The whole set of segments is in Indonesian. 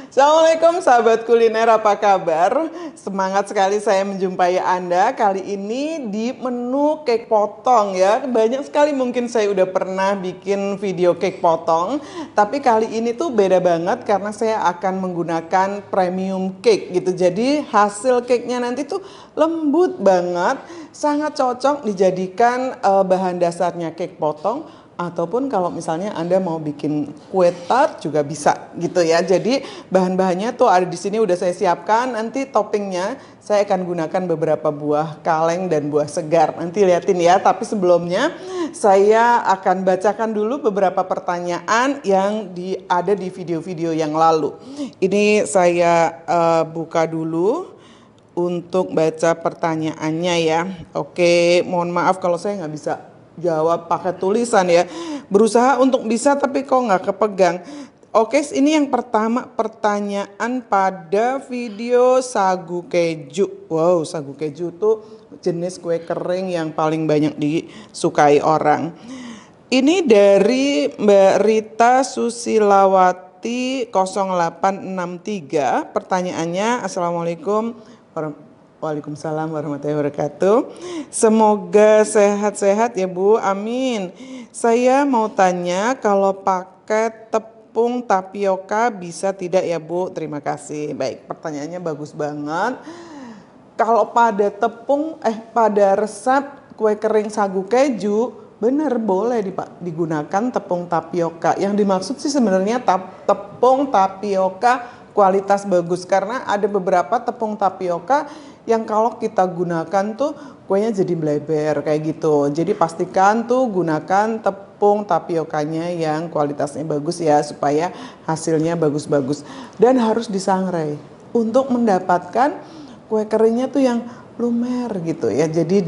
Assalamualaikum sahabat kuliner, apa kabar? Semangat sekali saya menjumpai Anda kali ini di menu cake potong ya. Banyak sekali mungkin saya udah pernah bikin video cake potong, tapi kali ini tuh beda banget karena saya akan menggunakan premium cake gitu. Jadi hasil cake-nya nanti tuh lembut banget, sangat cocok dijadikan bahan dasarnya cake potong. Ataupun kalau misalnya Anda mau bikin kue tart juga bisa gitu ya. Jadi bahan-bahannya tuh ada di sini udah saya siapkan. Nanti toppingnya saya akan gunakan beberapa buah kaleng dan buah segar. Nanti liatin ya. Tapi sebelumnya saya akan bacakan dulu beberapa pertanyaan yang ada di video-video yang lalu. Ini saya buka dulu untuk baca pertanyaannya ya. Oke, mohon maaf kalau saya nggak bisa jawab pakai tulisan ya. Berusaha untuk bisa tapi kok nggak kepegang. Oke, ini yang pertama pertanyaan pada video sagu keju. Wow, sagu keju tuh jenis kue kering yang paling banyak disukai orang. Ini dari Mbak Rita Susilawati 0863. Pertanyaannya, Assalamualaikum Waalaikumsalam warahmatullahi wabarakatuh. Semoga sehat-sehat ya Bu, amin. Saya mau tanya kalau pakai tepung tapioka bisa tidak ya Bu? Terima kasih. Baik, pertanyaannya bagus banget. Kalau pada pada resep kue kering sagu keju, benar boleh digunakan tepung tapioka. Yang dimaksud sih sebenarnya tepung tapioka kualitas bagus, karena ada beberapa tepung tapioka yang kalau kita gunakan tuh kuenya jadi bleber kayak gitu. Jadi pastikan tuh gunakan tepung tapiokanya yang kualitasnya bagus ya, supaya hasilnya bagus-bagus. Dan harus disangrai untuk mendapatkan kue keringnya tuh yang lumer gitu ya. Jadi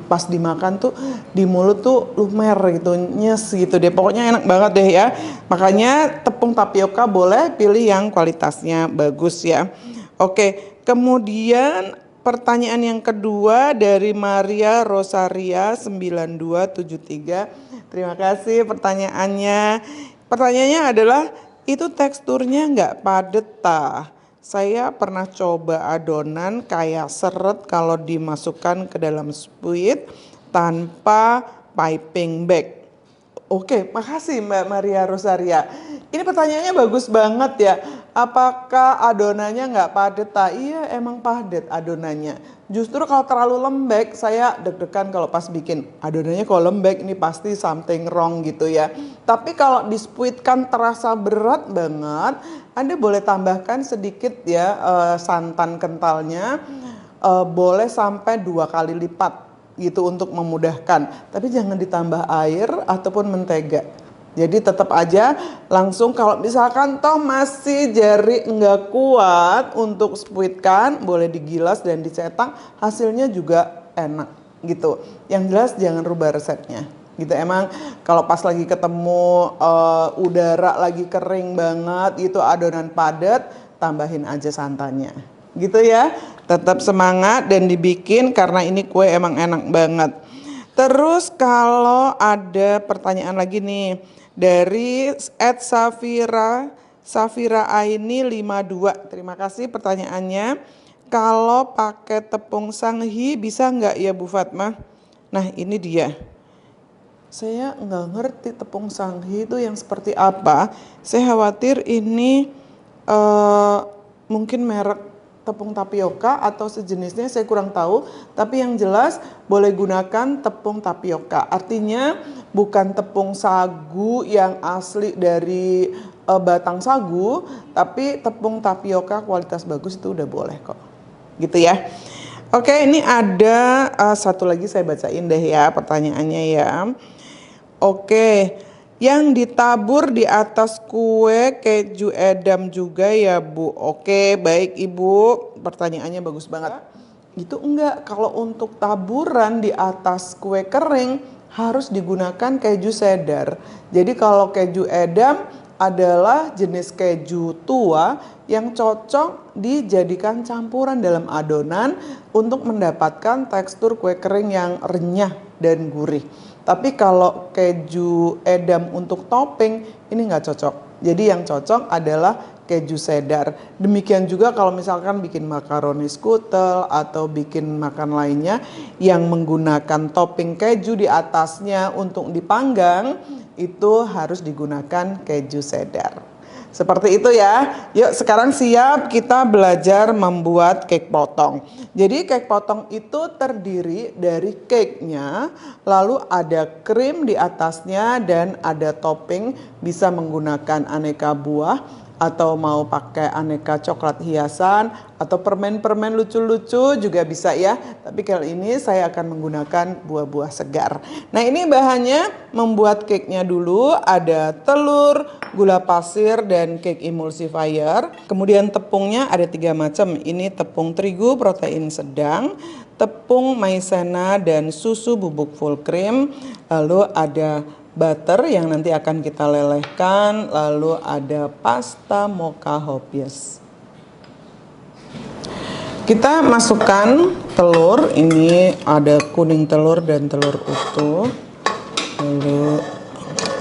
pas dimakan tuh di mulut tuh lumer gitu, nyes gitu deh. Pokoknya enak banget deh ya. Makanya tepung tapioka boleh pilih yang kualitasnya bagus ya. Oke, kemudian pertanyaan yang kedua dari Maria Rosaria 9273. Terima kasih pertanyaannya. Pertanyaannya adalah, itu teksturnya nggak padet tah? Saya pernah coba adonan kayak seret kalau dimasukkan ke dalam spuit tanpa piping bag. Oke, makasih Mbak Maria Rosaria. Ini pertanyaannya bagus banget ya. Apakah adonannya nggak padet? Iya, emang padet adonannya. Justru kalau terlalu lembek, saya deg-degan kalau pas bikin. Adonannya kalau lembek, ini pasti something wrong gitu ya. Tapi kalau dispuitkan terasa berat banget, Anda boleh tambahkan sedikit ya santan kentalnya. Boleh sampai 2 kali lipat gitu untuk memudahkan. Tapi jangan ditambah air ataupun mentega. Jadi tetap aja langsung, kalau misalkan toh masih jari enggak kuat untuk spuitkan, boleh digilas dan dicetak, hasilnya juga enak gitu. Yang jelas jangan rubah resepnya gitu. Emang kalau pas lagi ketemu udara lagi kering banget itu adonan padat, tambahin aja santannya gitu ya. Tetap semangat dan dibikin karena ini kue emang enak banget. Terus kalau ada pertanyaan lagi nih dari Safira Aini 52. Terima kasih pertanyaannya. Kalau pakai tepung sanghi bisa nggak ya Bu Fatma? Nah ini dia. Saya nggak ngerti tepung sanghi itu yang seperti apa. Saya khawatir ini mungkin merek tepung tapioka atau sejenisnya, saya kurang tahu. Tapi yang jelas boleh gunakan tepung tapioka. Artinya bukan tepung sagu yang asli dari batang sagu, tapi tepung tapioka kualitas bagus itu udah boleh kok. Gitu ya. Oke, ini ada satu lagi saya bacain deh ya pertanyaannya ya. Oke, yang ditabur di atas kue keju edam juga ya Bu? Oke, baik Ibu, pertanyaannya bagus banget. Itu enggak, kalau untuk taburan di atas kue kering harus digunakan keju cheddar. Jadi kalau keju edam adalah jenis keju tua yang cocok dijadikan campuran dalam adonan untuk mendapatkan tekstur kue kering yang renyah dan gurih. Tapi kalau keju edam untuk topping ini nggak cocok. Jadi yang cocok adalah keju cheddar. Demikian juga kalau misalkan bikin makaroni skutel atau bikin makan lainnya yang menggunakan topping keju di atasnya untuk dipanggang, itu harus digunakan keju cheddar. Seperti itu ya. Yuk sekarang siap kita belajar membuat cake potong. Jadi cake potong itu terdiri dari cake-nya, lalu ada krim di atasnya dan ada topping, bisa menggunakan aneka buah atau mau pakai aneka coklat hiasan atau permen-permen lucu-lucu juga bisa ya. Tapi kali ini saya akan menggunakan buah-buah segar. Nah ini bahannya membuat cake-nya dulu, ada telur, gula pasir, dan cake emulsifier. Kemudian tepungnya ada 3 macam. Ini tepung terigu protein sedang, tepung maizena, dan susu bubuk full cream. Lalu ada butter yang nanti akan kita lelehkan, lalu ada pasta mocha hoppies. Kita masukkan telur, ini ada kuning telur dan telur utuh, lalu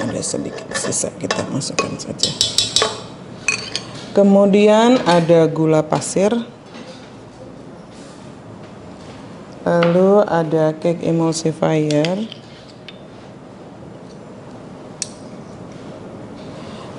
ada sedikit sisa, kita masukkan saja. Kemudian ada gula pasir, lalu ada cake emulsifier.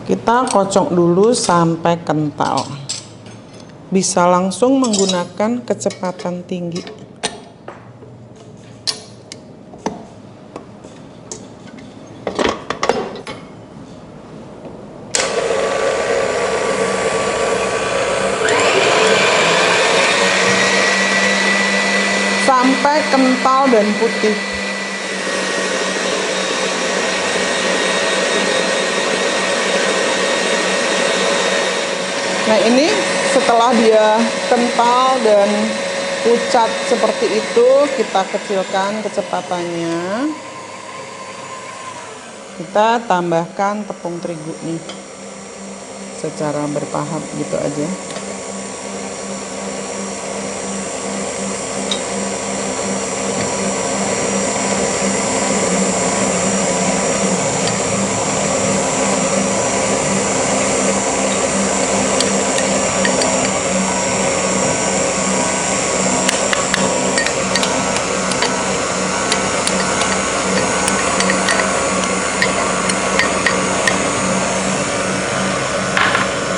Kita kocok dulu sampai kental. Bisa langsung menggunakan kecepatan tinggi. Sampai kental dan putih. Nah ini setelah dia kental dan pucat seperti itu, kita kecilkan kecepatannya. Kita tambahkan tepung terigu nih secara bertahap gitu aja.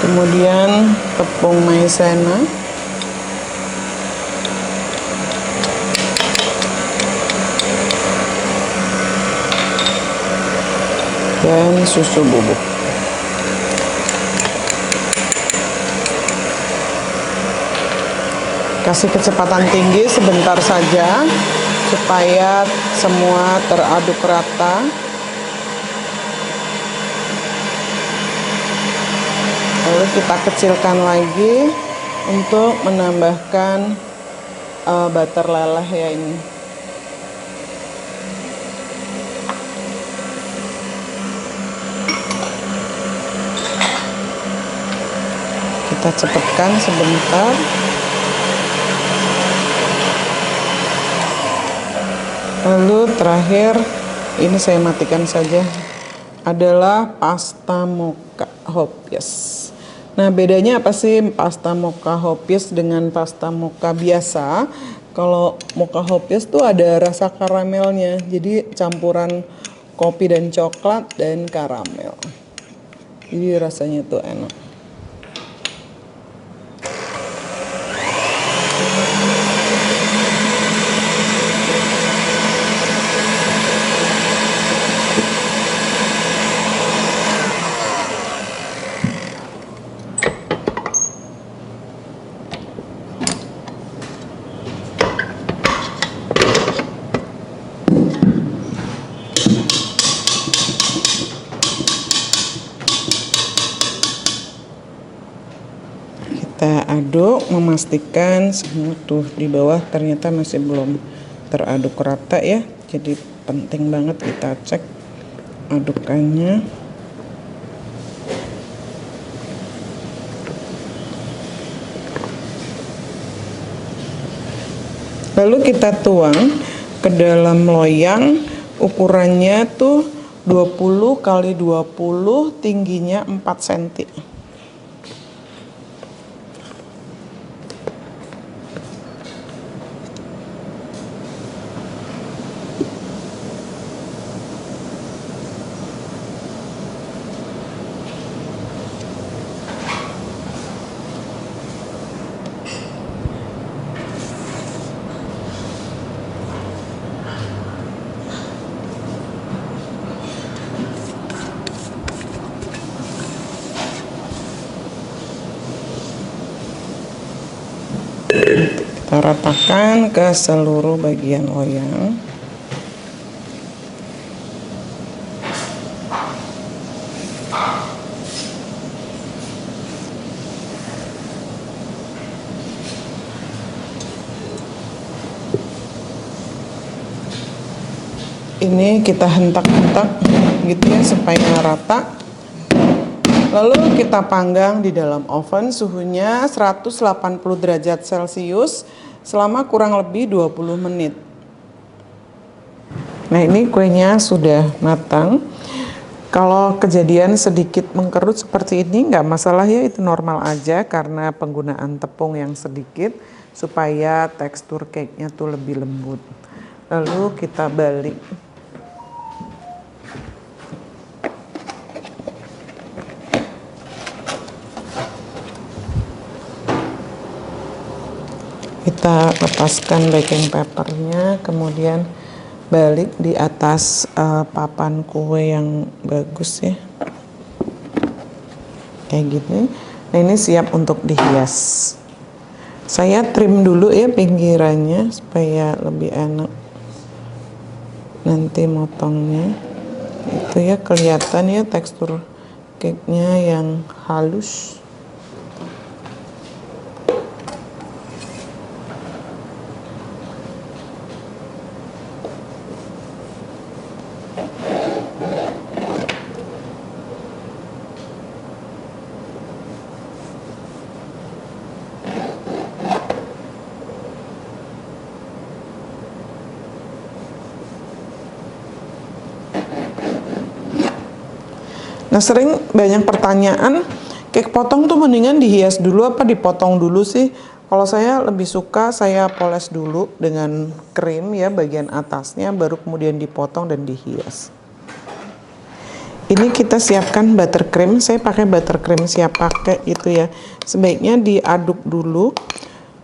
Kemudian tepung maizena, dan susu bubuk. Kasih kecepatan tinggi sebentar saja supaya semua teraduk rata. Lalu kita kecilkan lagi untuk menambahkan butter leleh ya ini. Kita cepatkan sebentar. Lalu terakhir, ini saya matikan saja, adalah pasta mocha hoppies. Nah bedanya apa sih pasta mocha hoppies dengan pasta mocha biasa? Kalau mocha hoppies tuh ada rasa karamelnya, jadi campuran kopi dan coklat dan karamel. Jadi rasanya tuh enak. Kita aduk, memastikan semua tuh di bawah ternyata masih belum teraduk rata ya. Jadi penting banget kita cek adukannya. Lalu kita tuang ke dalam loyang, ukurannya tuh 20 x 20, tingginya 4 cm. Kita ratakan ke seluruh bagian loyang. Ini kita hentak-hentak gitu ya supaya rata. Lalu kita panggang di dalam oven suhunya 180 derajat Celcius selama kurang lebih 20 menit. Nah, ini kuenya sudah matang. Kalau kejadian sedikit mengkerut seperti ini nggak masalah ya, itu normal aja karena penggunaan tepung yang sedikit supaya tekstur cake-nya tuh lebih lembut. Lalu kita balik. Kita lepaskan baking papernya, kemudian balik di atas papan kue yang bagus ya, kayak gini. Nah, ini siap untuk dihias. Saya trim dulu ya pinggirannya supaya lebih enak nanti motongnya. Itu ya, kelihatan ya tekstur cake-nya yang halus. Nah, sering banyak pertanyaan, cake potong tuh mendingan dihias dulu apa dipotong dulu sih? Kalau saya lebih suka saya poles dulu dengan krim ya bagian atasnya, baru kemudian dipotong dan dihias. Ini kita siapkan buttercream, saya pakai buttercream siap pakai gitu ya. Sebaiknya diaduk dulu,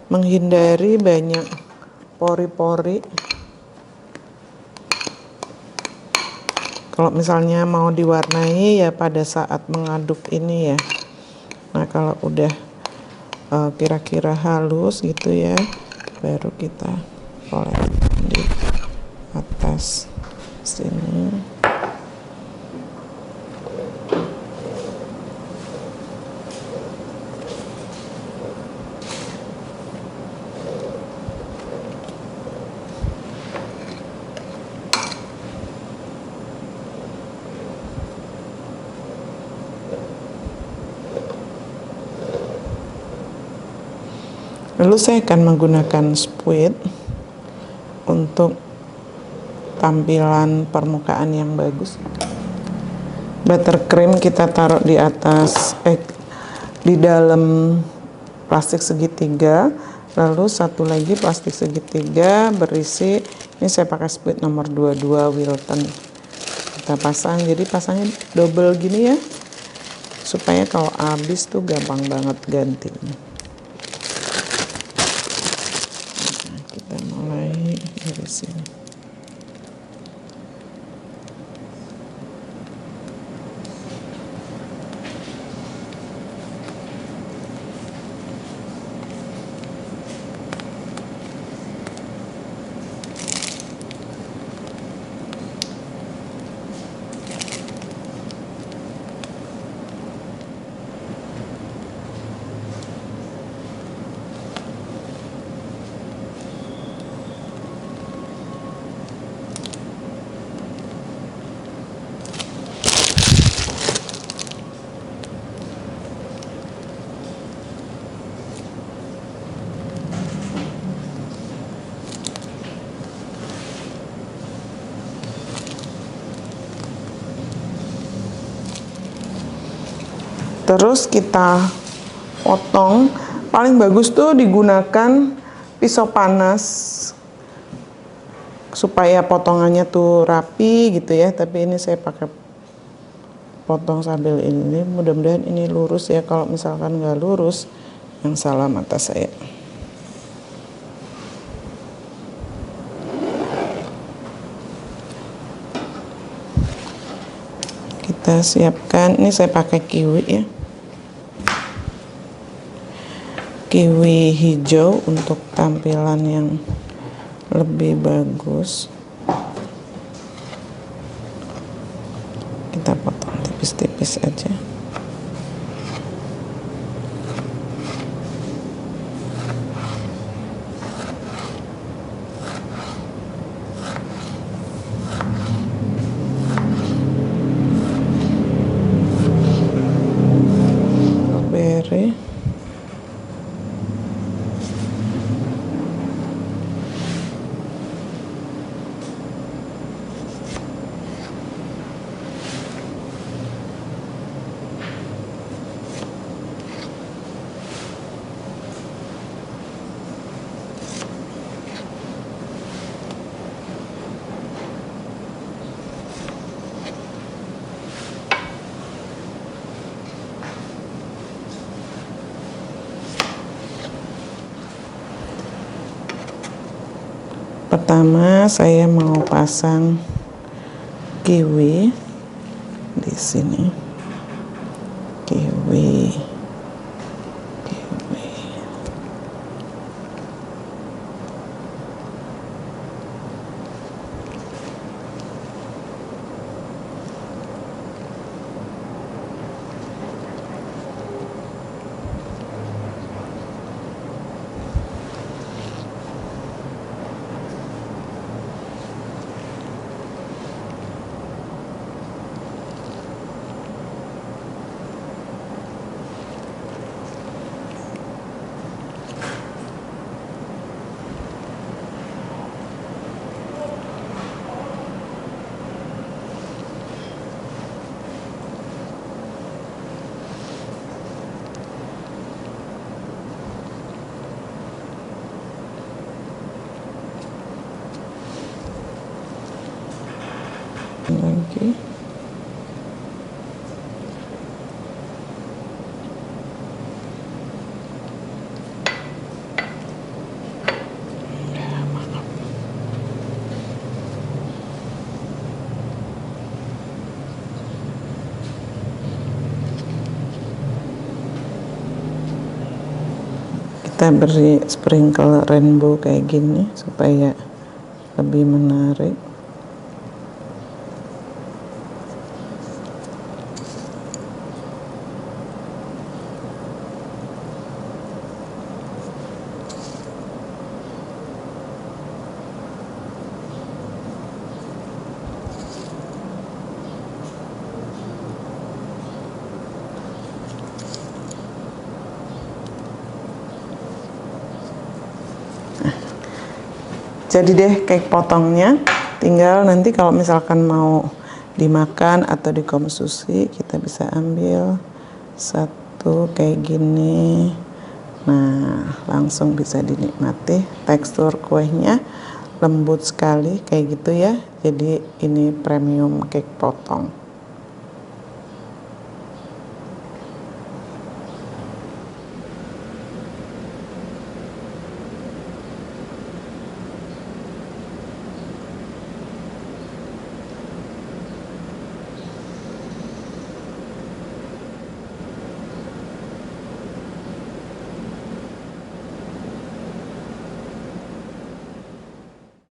menghindari banyak pori-pori. Kalau misalnya mau diwarnai ya pada saat mengaduk ini ya. Nah, kalau udah kira-kira halus gitu ya, baru kita poles di atas sini. Lalu saya akan menggunakan spuit untuk tampilan permukaan yang bagus. Buttercream kita taruh di atas, di dalam plastik segitiga. Lalu satu lagi plastik segitiga berisi, ini saya pakai spuit nomor 22 Wilton. Kita pasang, jadi pasangnya double gini ya, supaya kalau habis tuh gampang banget gantinya. Kita mulai dari sini. Terus kita potong. Paling bagus tuh digunakan pisau panas supaya potongannya tuh rapi gitu ya. Tapi ini saya pakai potong sambil ini. Mudah-mudahan ini lurus ya. Kalau misalkan nggak lurus, yang salah mata saya. Kita siapkan. Ini saya pakai kiwi ya. kiwi hijau untuk tampilan yang lebih bagus. Kita potong tipis-tipis aja. Beri. Pertama saya mau pasang kiwi di sini. Kiwi. Lagi kita beri sprinkle rainbow kayak gini supaya lebih menarik. Jadi deh cake potongnya, tinggal nanti kalau misalkan mau dimakan atau dikonsumsi kita bisa ambil satu kayak gini. Nah, langsung bisa dinikmati. Tekstur kuenya lembut sekali kayak gitu ya. Jadi ini premium cake potong.